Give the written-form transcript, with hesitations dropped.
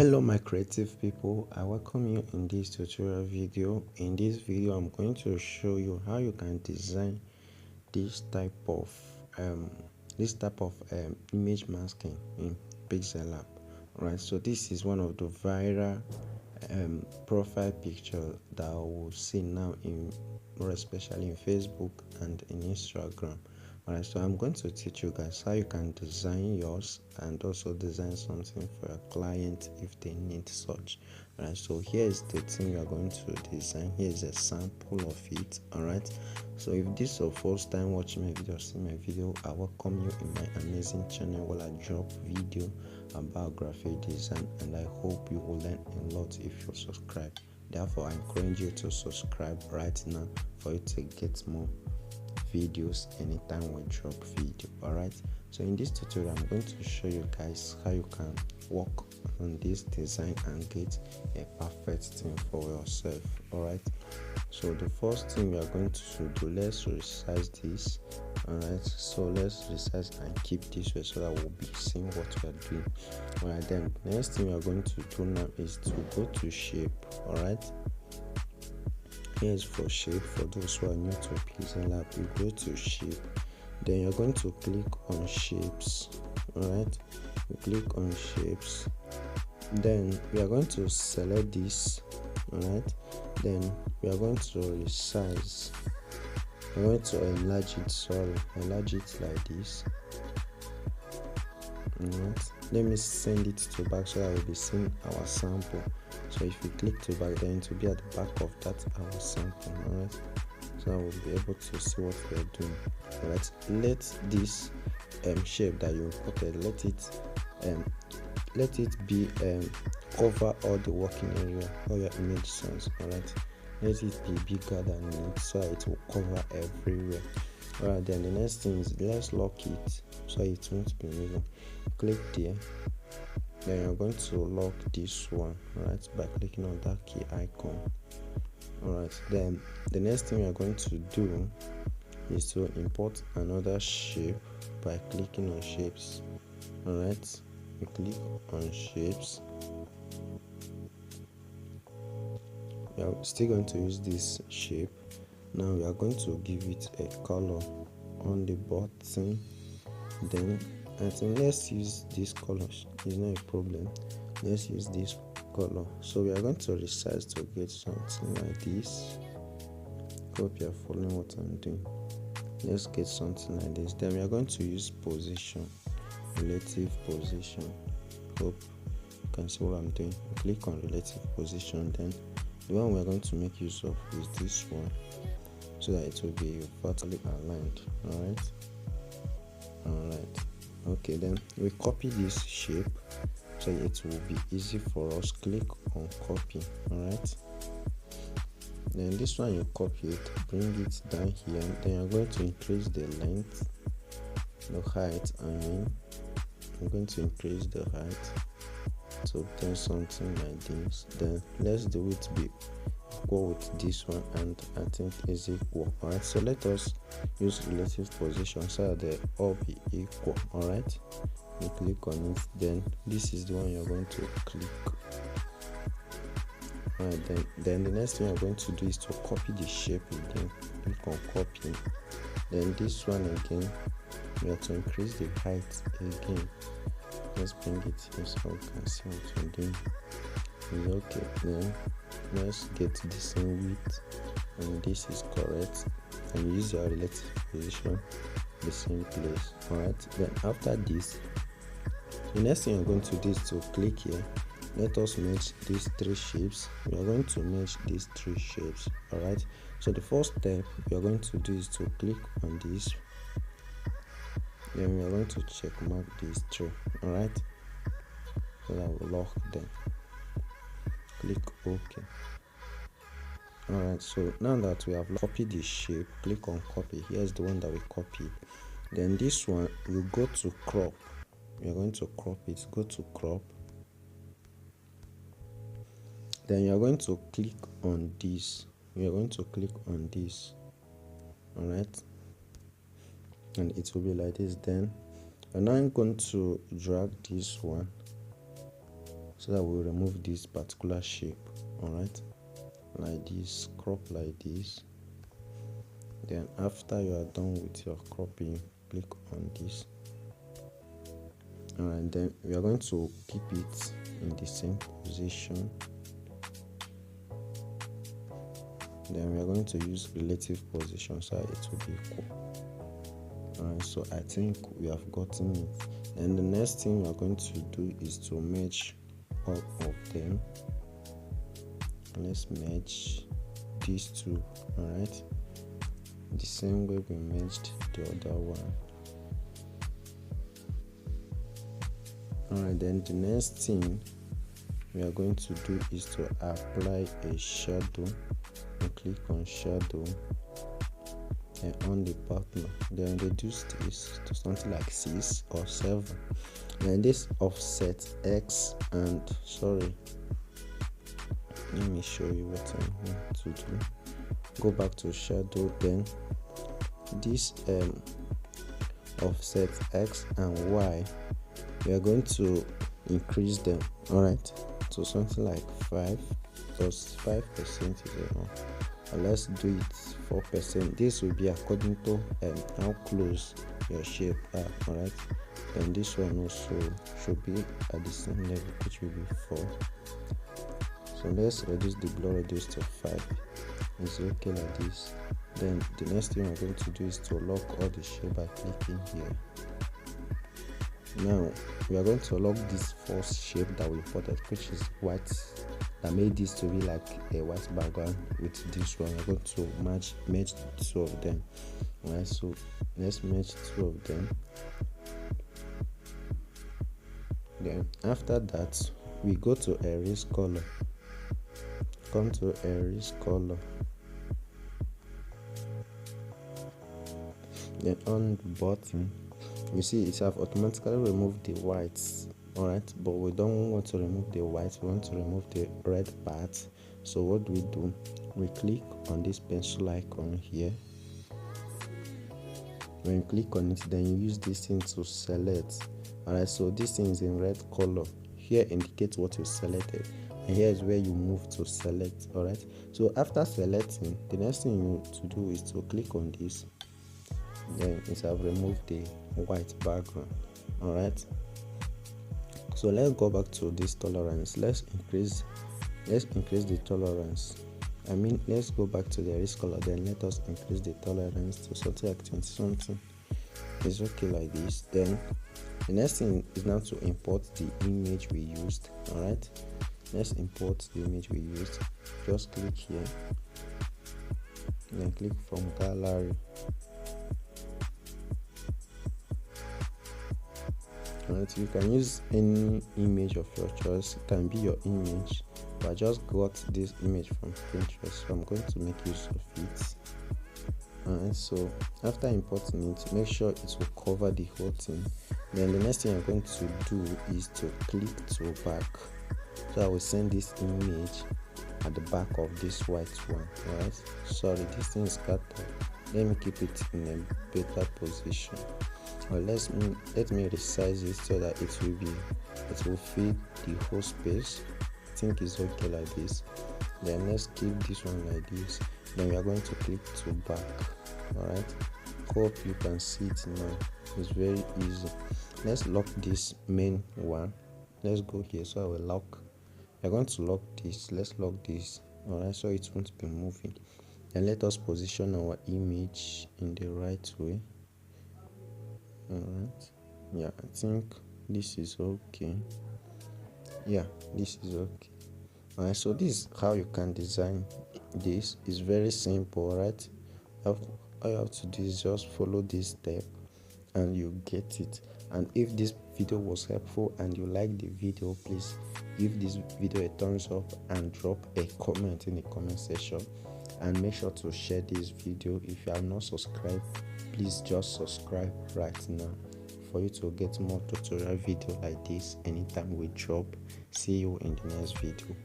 Hello my creative people, I welcome you in this tutorial video. In this video I'm going to show you how you can design this type of image masking in PixelLab. Right, so this is one of the viral profile picture that I will see now, in more especially in Facebook and in Instagram. Alright, so I'm going to teach you guys how you can design yours and also design something for a client if they need such. Alright, so here's the thing you are going to design. Here's a sample of it. Alright, so if this is your first time watching my video, see my video, I welcome you in my amazing channel where I drop video about graphic design, and I hope you will learn a lot if you subscribe. Therefore, I encourage you to subscribe right now for you to get more videos anytime we drop video. Alright, so in this tutorial I'm going to show you guys how you can work on this design and get a perfect thing for yourself. Alright, so the first thing we are going to do, let's resize this. Alright, so let's resize and keep this way so that we'll be seeing what we are doing. Alright, then the next thing we are going to do now is to go to shape. Alright, here's for shape. For those who are new to PixelLab, you go to shape, then you're going to click on shapes. Alright, you click on shapes, then we are going to select this. Alright, then we are going to resize. I'm going to enlarge it like this. Alright, let me send it to back so I will be seeing our sample. So if you click to back, then it will be at the back of that our sample. Alright, so I will be able to see what we are doing. Alright, let this shape that you imported, let it be cover all the working area, all your image scenes. Alright, let it be bigger than it so it will cover everywhere. Alright, then the next thing is let's lock it so it won't be moving. Click there, then you're going to lock this one, right, by clicking on that key icon. Alright, then the next thing you're going to do is to import another shape by clicking on shapes. Alright, you click on shapes. We are still going to use this shape. Now we are going to give it a color on the bottom. Then I think let's use this color, it's not a problem. Let's use this color. So we are going to resize to get something like this. Hope you are following what I'm doing. Let's get something like this. Then we are going to use position, relative position. Hope you can see what I'm doing. Click on relative position, then the one we are going to make use of is this one, so that it will be vertically aligned. Alright, okay, then we copy this shape so it will be easy for us. Click on copy. Alright, then this one you copy it, bring it down here, then you're going to increase the length, the height. I'm going to increase the height to obtain something like this. Then let's do it be equal with this one, and I think is equal. Alright, so let us use relative position so that they all be equal. Alright, you click on it, then this is the one you're going to click. Alright, then the next thing you're going to do is to copy the shape again. Click on copy, then this one again, we have to increase the height again. Let's bring it here so we can see what we're doing. Okay, then let's get the same width, and this is correct, and use your relative position the same place. Alright, then after this, the next thing you're going to do is to click here. Let us merge these three shapes. We are going to merge these three shapes. Alright, so the first step we are going to do is to click on this, then we are going to check mark these three. Alright, so that will lock them. Click OK. Alright, so now that we have copied the shape, click on copy. Here's the one that we copied. Then this one, you go to crop. You're going to crop it. Go to crop. Then you're going to click on this. You're going to click on this. Alright, and it will be like this. Then and I'm going to drag this one so that we'll remove this particular shape. All right, like this, crop like this. Then after you are done with your cropping, click on this. And then we are going to keep it in the same position. Then we are going to use relative position so it will be equal. Alright, so I think we have gotten it. And the next thing we are going to do is to merge all of them. Let's merge these two. Alright, the same way we merged the other one. Alright, then the next thing we are going to do is to apply a shadow. And click on shadow and on the partner. Then reduce this to something like 6 or 7. Then this offset X and let me show you what I want to do. Go back to shadow, then this offset X and Y, we are going to increase them, alright, to something like 5, because 5% is enough. And let's do it 4%. This will be according to how close your shape are, alright. And this one also should be at the same level, which will be 4. So let's reduce the blur radius to 5. It's okay like this. Then the next thing we're going to do is to lock all the shape by clicking here. Now we are going to lock this first shape that we imported, which is white, that made this to be like a white background with this one. We're going to merge 2 of them. Alright, so let's merge 2 of them. Then after that, we go to erase color. Come to erase color. Then on the bottom, you see it have automatically removed the whites. Alright, but we don't want to remove the white, we want to remove the red part. So what do? We click on this pencil icon here. When you click on it, then you use this thing to select. Alright, so this thing is in red color. Here indicates what you selected, and here is where you move to select. Alright, so after selecting, the next thing you need to do is to click on this. Then it have removed the white background. Alright, so let's go back to this tolerance. Let's increase the tolerance. Let's go back to the erase color, then let us increase the tolerance to something like 20 something. It's okay like this. Then the next thing is now to import the image we used. Alright, let's import the image we used. Just click here, then click from gallery. Alright, you can use any image of your choice. It can be your image, but I just got this image from Pinterest, so I'm going to make use of it. Alright, so after importing it, make sure it will cover the whole thing. Then the next thing I'm going to do is to click to back, so I will send this image at the back of this white one. Alright, sorry, this thing is cut off. Let me keep it in a better position. Well, let me resize it so that it will fit the whole space. I think it's okay like this. Then let's keep this one like this. Then we are going to click to back. Alright, hope you can see it now. It's very easy. Let's lock this main one. Let's go here, so I will lock. We're going to lock this. Let's lock this. Alright, so it won't be moving. And let us position our image in the right way. Alright, yeah, I think this is okay. Yeah, this is okay. Alright, so this is how you can design this. It's very simple. Alright, all you have to do is just follow this step and you get it. And if this video was helpful and you like the video, please give this video a thumbs up and drop a comment in the comment section, and make sure to share this video. If you are not subscribed, please just subscribe right now for you to get more tutorial video like this anytime we drop. See you in the next video.